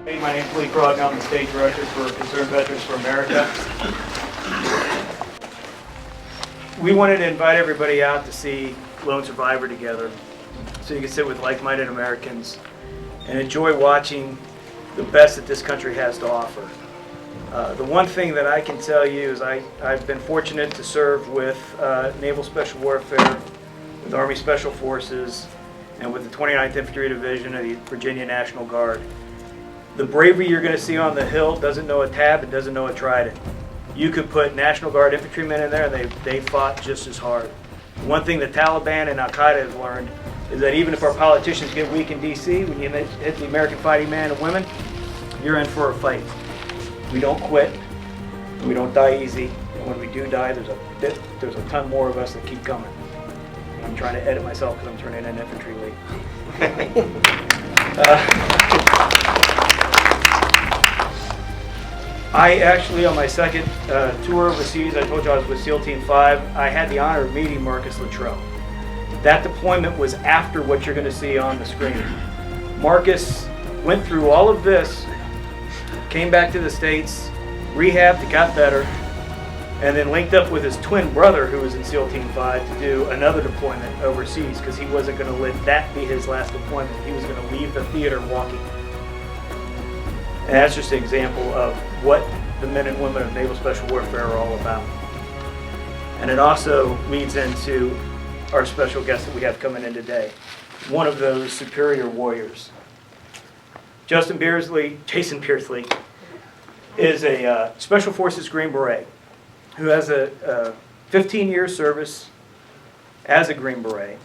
Hey, my name is Crognale. I'm the State Director for Concerned Veterans for America. We wanted to invite everybody out to see Lone Survivor together so you can sit with like-minded Americans and enjoy watching the best that this country has to offer. The one thing that I can tell you is I've been fortunate to serve with Naval Special Warfare, with Army Special Forces, and with the 29th Infantry Division of the Virginia National Guard. The bravery you're going to see on the Hill doesn't know a tab, it doesn't know a trident. You could put National Guard infantrymen in there and they fought just as hard. One thing the Taliban and Al-Qaeda have learned is that even if our politicians get weak in D.C., when you hit the American fighting man and women, you're in for a fight. We don't quit, we don't die easy, and when we do die, there's a ton more of us that keep coming. And I'm trying to edit myself because I'm turning in infantry league. I actually, on my second tour overseas, I told you I was with SEAL Team 5, I had the honor of meeting Marcus Luttrell. That deployment was after what you're going to see on the screen. Marcus went through all of this, came back to the States, rehabbed, got better, and then linked up with his twin brother who was in SEAL Team 5 to do another deployment overseas because he wasn't going to let that be his last deployment. He was going to leave the theater walking. And that's just an example of what the men and women of Naval Special Warfare are all about. And it also leads into our special guest that we have coming in today, one of those superior warriors. Jason Beardsley is a Special Forces Green Beret who has a 15-year service as a Green Beret,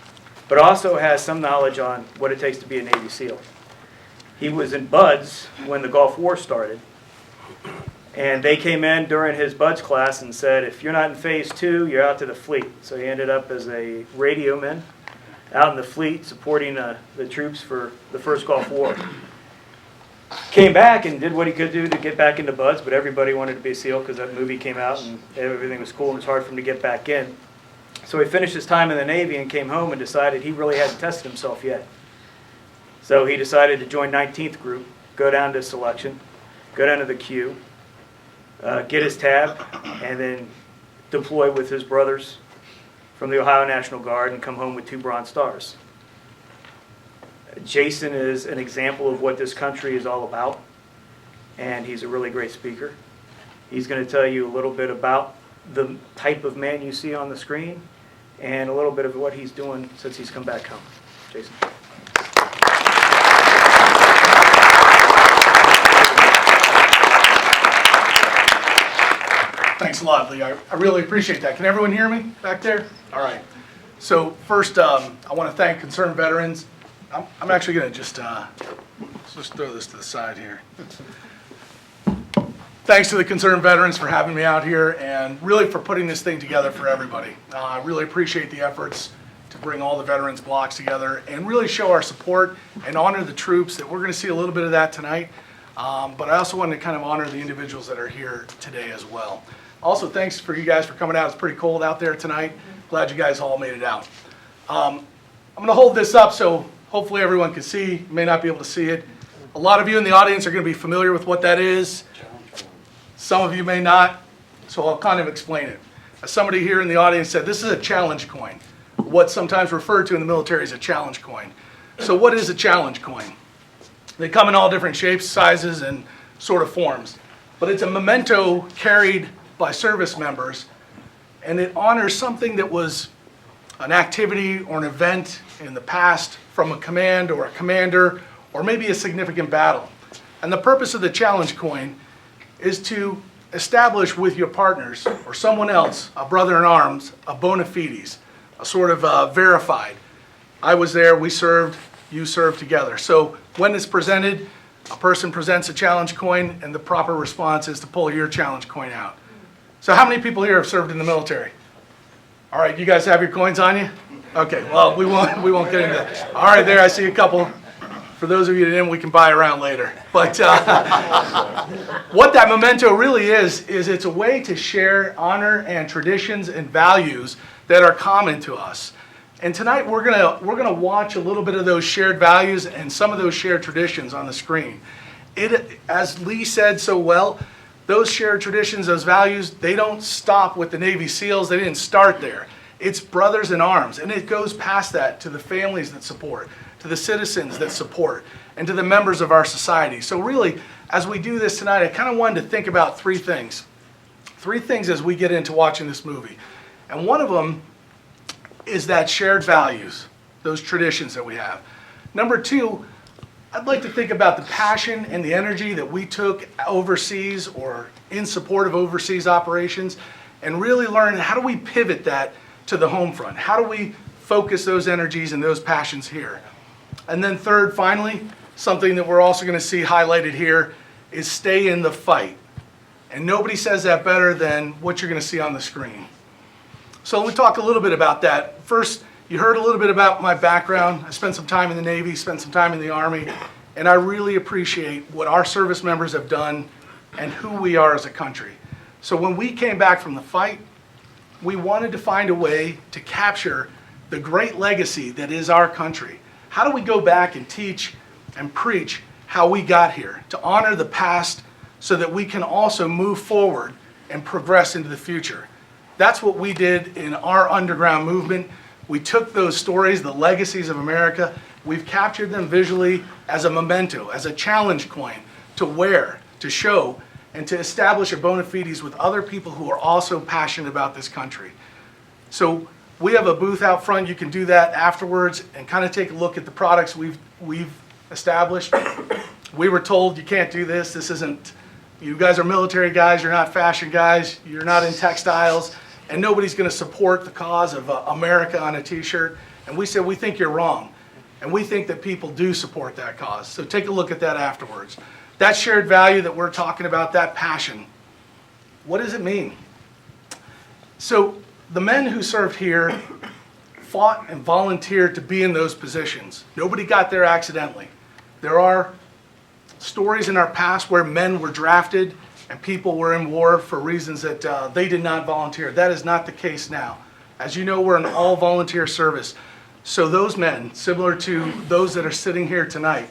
but also has some knowledge on what it takes to be a Navy SEAL. He was in BUDS when the Gulf War started, and they came in during his BUDS class and said, if you're not in Phase 2, you're out to the fleet. So he ended up as a radioman out in the fleet supporting the troops for the first Gulf War. Came back and did what he could do to get back into BUDS, but everybody wanted to be a SEAL because that movie came out and everything was cool and it was hard for him to get back in. So he finished his time in the Navy and came home and decided he really hadn't tested himself yet. So he decided to join 19th Group, go down to selection, go down to the queue, get his tab, and then deploy with his brothers from the Ohio National Guard and come home with 2 Bronze Stars. Jason is an example of what this country is all about, and he's a really great speaker. He's going to tell you a little bit about the type of man you see on the screen and a little bit of what he's doing since he's come back home. Jason. Thanks a lot, Lee. I really appreciate that. Can everyone hear me back there? All right. So first, I want to thank Concerned Veterans. I'm actually going to just throw this to the side here. Thanks to the Concerned Veterans for having me out here and really for putting this thing together for everybody. I really appreciate the efforts to bring all the veterans blocks together and really show our support and honor the troops. That we're going to see a little bit of that tonight. But I also wanted to kind of honor the individuals that are here today as well. Also, thanks for you guys for coming out. It's pretty cold out there tonight. Glad you guys all made it out. I'm going to hold this up so hopefully everyone can see. You may not be able to see it. A lot of you in the audience are going to be familiar with what that is. Some of you may not, so I'll kind of explain it. As somebody here in the audience said, this is a challenge coin. What's sometimes referred to in the military as a challenge coin. So what is a challenge coin? They come in all different shapes, sizes, and sort of forms. But it's a memento carried by service members, and it honors something that was an activity or an event in the past from a command or a commander or maybe a significant battle. And the purpose of the challenge coin is to establish with your partners or someone else, a brother in arms, a bona fides, a sort of verified. I was there, we served, you served together. So when it's presented, a person presents a challenge coin and the proper response is to pull your challenge coin out. So how many people here have served in the military? All right, you guys have your coins on you? Okay, well, we won't get into that. All right, there, I see a couple. For those of you that didn't, we can buy around later. But what that memento really is it's a way to share honor and traditions and values that are common to us. And tonight we're gonna watch a little bit of those shared values and some of those shared traditions on the screen. as Lee said so well, those shared traditions, those values, they don't stop with the Navy SEALs. They didn't start there. It's brothers in arms, and it goes past that to the families that support, to the citizens that support, and to the members of our society. So really, as we do this tonight, I kind of wanted to think about three things. Three things as we get into watching this movie. And one of them is that shared values, those traditions that we have. Number two, I'd like to think about the passion and the energy that we took overseas or in support of overseas operations and really learn how do we pivot that to the home front? How do we focus those energies and those passions here? And then third, finally, something that we're also going to see highlighted here is stay in the fight. And nobody says that better than what you're going to see on the screen. So let me talk a little bit about that. First, you heard a little bit about my background. I spent some time in the Navy, spent some time in the Army, and I really appreciate what our service members have done and who we are as a country. So when we came back from the fight, we wanted to find a way to capture the great legacy that is our country. How do we go back and teach and preach how we got here, to honor the past so that we can also move forward and progress into the future? That's what we did in our underground movement. We took those stories, the legacies of America, we've captured them visually as a memento, as a challenge coin to wear, to show, and to establish a bona fides with other people who are also passionate about this country. So we have a booth out front. You can do that afterwards and kind of take a look at the products we've established. We were told you can't do this. This isn't, you guys are military guys, you're not fashion guys, you're not in textiles, and nobody's going to support the cause of America on a t-shirt. And we said, we think you're wrong. And we think that people do support that cause. So take a look at that afterwards. That shared value that we're talking about, that passion, what does it mean? So the men who served here fought and volunteered to be in those positions. Nobody got there accidentally. There are stories in our past where men were drafted and people were in war for reasons that they did not volunteer. That is not the case now. As you know, we're an all-volunteer service. So those men, similar to those that are sitting here tonight,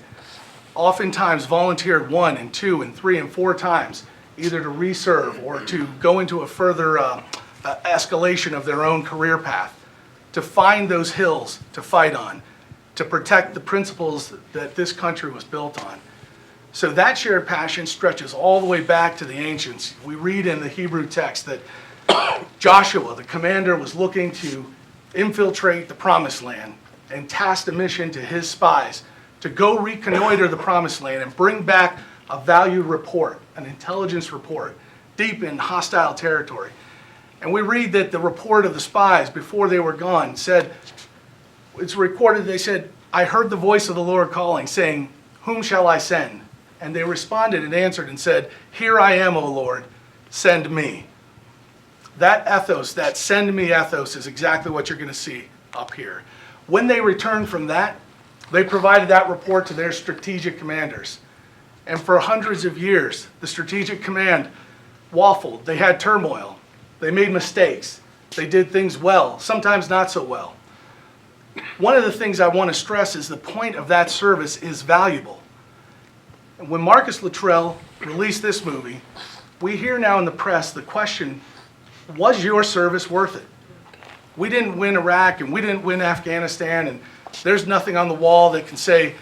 oftentimes volunteered 1 and 2 and 3 and 4 times, either to reserve or to go into a further escalation of their own career path, to find those hills to fight on, to protect the principles that this country was built on. So that shared passion stretches all the way back to the ancients. We read in the Hebrew text that Joshua, the commander, was looking to infiltrate the promised land and tasked a mission to his spies to go reconnoiter the promised land and bring back a valued report, an intelligence report, deep in hostile territory. And we read that the report of the spies before they were gone said, it's recorded, they said, I heard the voice of the Lord calling, saying, whom shall I send? And they responded and answered and said, here I am, O Lord, send me. That ethos, that send me ethos is exactly what you're going to see up here. When they returned from that, they provided that report to their strategic commanders. And for hundreds of years, the strategic command waffled. They had turmoil. They made mistakes. They did things well, sometimes not so well. One of the things I want to stress is the point of that service is valuable. And when Marcus Luttrell released this movie, we hear now in the press the question, was your service worth it? We didn't win Iraq and we didn't win Afghanistan, and there's nothing on the wall that can say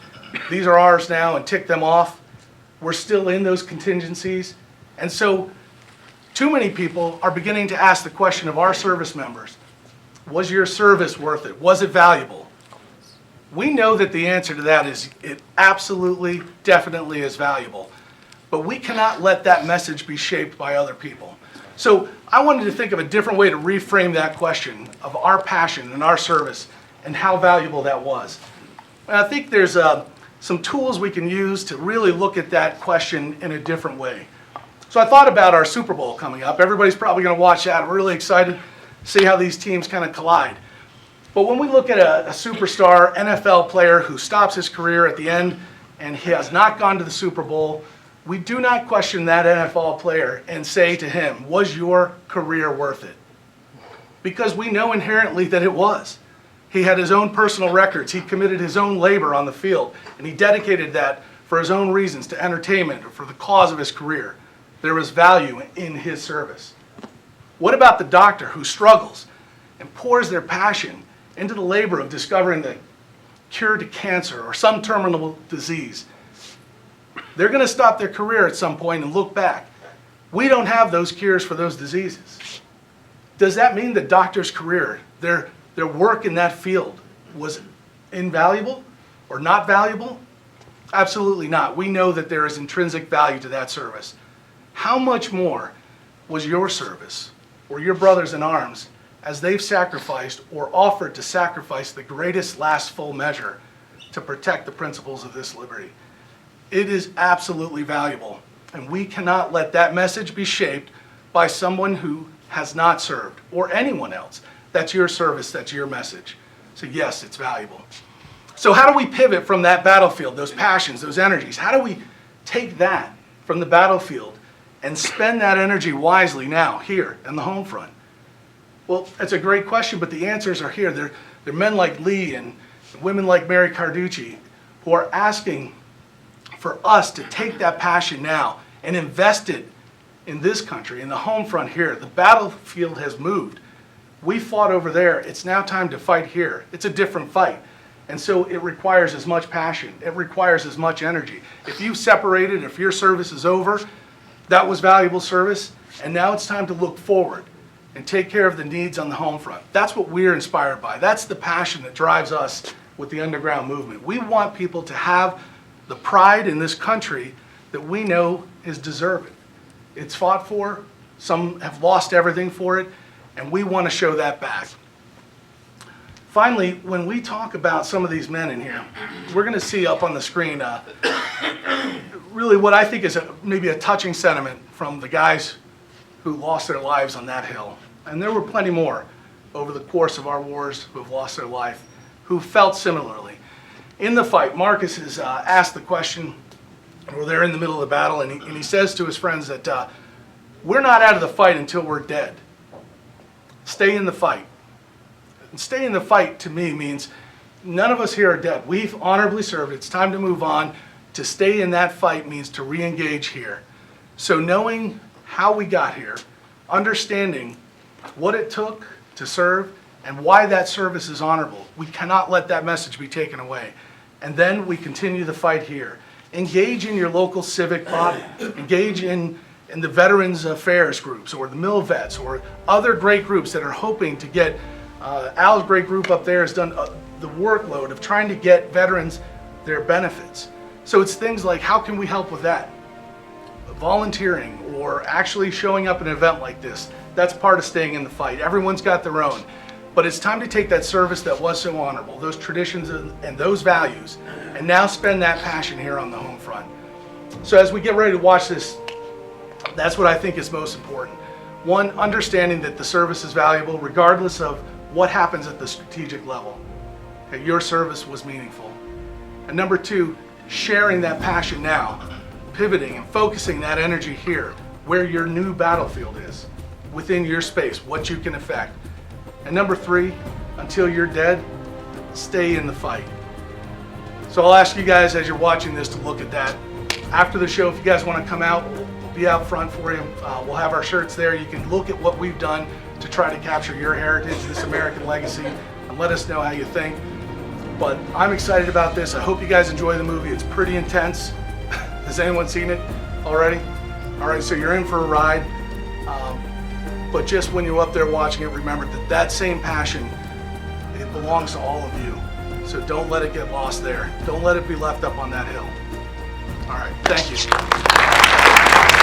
these are ours now and tick them off. We're still in those contingencies. And so too many people are beginning to ask the question of our service members, was your service worth it? Was it valuable? We know that the answer to that is it absolutely, definitely is valuable. But we cannot let that message be shaped by other people. So I wanted to think of a different way to reframe that question of our passion and our service and how valuable that was. And I think there's some tools we can use to really look at that question in a different way. So I thought about our Super Bowl coming up. Everybody's probably going to watch that. I'm really excited to see how these teams kind of collide. But when we look at a superstar NFL player who stops his career at the end and he has not gone to the Super Bowl, we do not question that NFL player and say to him, was your career worth it? Because we know inherently that it was. He had his own personal records. He committed his own labor on the field, and he dedicated that for his own reasons, to entertainment, or for the cause of his career, there is value in his service. What about the doctor who struggles and pours their passion into the labor of discovering the cure to cancer or some terminal disease? They're going to stop their career at some point and look back. We don't have those cures for those diseases. Does that mean the doctor's career, their work in that field, was invaluable or not valuable? Absolutely not. We know that there is intrinsic value to that service. How much more was your service or your brothers in arms as they've sacrificed or offered to sacrifice the greatest last full measure to protect the principles of this liberty? It is absolutely valuable, and we cannot let that message be shaped by someone who has not served or anyone else. That's your service, that's your message. So yes, it's valuable. So how do we pivot from that battlefield, those passions, those energies? How do we take that from the battlefield and spend that energy wisely now, here, in the home front? Well, that's a great question, but the answers are here. They're men like Lee and women like Mary Carducci who are asking for us to take that passion now and invest it in this country, in the home front here. The battlefield has moved. We fought over there. It's now time to fight here. It's a different fight. And so it requires as much passion. It requires as much energy. If you've separated, if your service is over, that was valuable service, and now it's time to look forward and take care of the needs on the home front. That's what we're inspired by. That's the passion that drives us with the underground movement. We want people to have the pride in this country that we know is deserving. It's fought for. Some have lost everything for it, and we want to show that back. Finally, when we talk about some of these men in here, we're going to see up on the screen really what I think is maybe a touching sentiment from the guys who lost their lives on that hill. And there were plenty more over the course of our wars who have lost their life, who felt similarly. In the fight, Marcus is asked the question, or they're in the middle of the battle, and he says to his friends that we're not out of the fight until we're dead. Stay in the fight. And stay in the fight to me means none of us here are dead. We've honorably served. It's time to move on. To stay in that fight means to re-engage here. So knowing how we got here, understanding what it took to serve and why that service is honorable, we cannot let that message be taken away. And then we continue the fight here. Engage in your local civic body. Engage in the Veterans Affairs groups or the Mill Vets or other great groups that are hoping to get, Al's great group up there has done the workload of trying to get veterans their benefits. So it's things like, how can we help with that? Volunteering or actually showing up at an event like this. That's part of staying in the fight. Everyone's got their own. But it's time to take that service that was so honorable, those traditions and those values, and now spend that passion here on the home front. So as we get ready to watch this, that's what I think is most important. One, understanding that the service is valuable regardless of what happens at the strategic level. Okay, your service was meaningful. And number two, sharing that passion now, pivoting and focusing that energy here, where your new battlefield is, within your space, what you can affect. And number three, until you're dead, stay in the fight. So I'll ask you guys as you're watching this to look at that. After the show, if you guys want to come out, we'll be out front for you. We'll have our shirts there. You can look at what we've done to try to capture your heritage, this American legacy, and let us know how you think. But I'm excited about this. I hope you guys enjoy the movie. It's pretty intense. Has anyone seen it already? All right, so you're in for a ride. But just when you're up there watching it, remember that that same passion, it belongs to all of you. So don't let it get lost there. Don't let it be left up on that hill. All right, thank you.